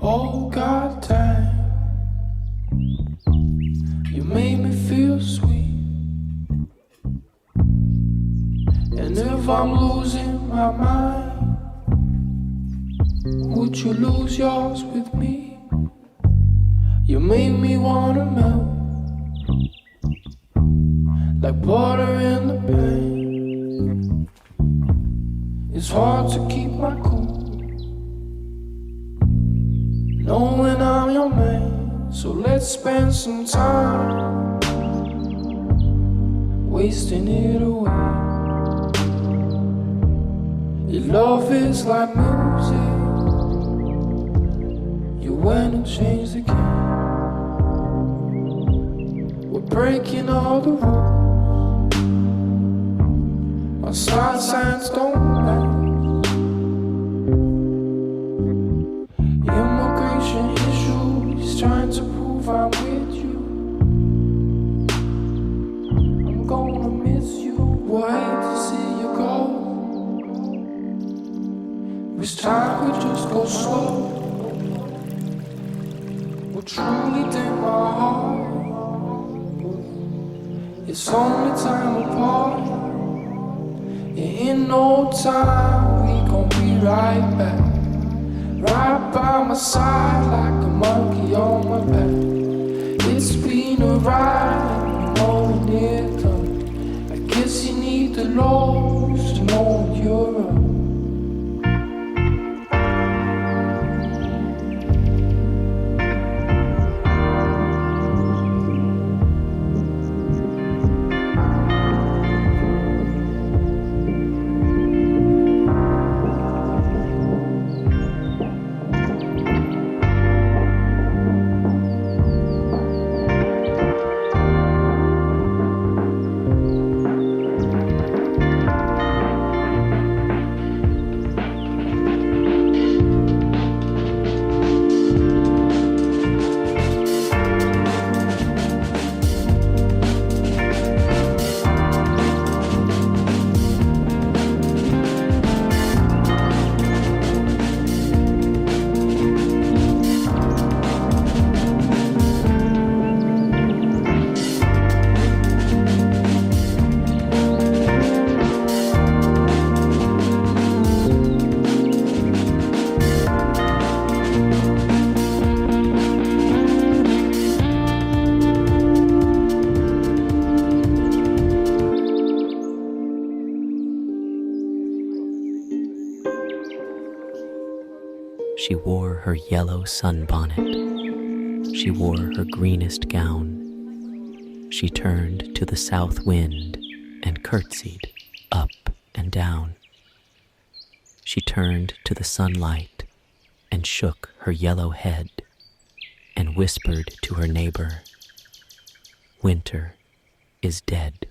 Oh goddamn, you made me feel sweet. And if I'm losing my mind, would you lose yours with me? You made me wanna melt like butter in the pan. It's hard to keep my cool knowing I'm your man. So let's spend some time wasting it away. Your love is like music, you went and changed the game. We're breaking all the rules, our star signs don't match. Immigration issues trying to prove I'm with you. I'm gonna miss you, wait to see you go. This time we just go slow. We'll truly dim my heart. It's only time apart. In no time we gon' be right back. Right by my side like a monkey on my back. It's been a ride, you know when it's done. I guess you need the lows to know when you're up. She wore her yellow sunbonnet. She wore her greenest gown. She turned to the south wind and curtsied up and down. She turned to the sunlight and shook her yellow head and whispered to her neighbor, "Winter is dead."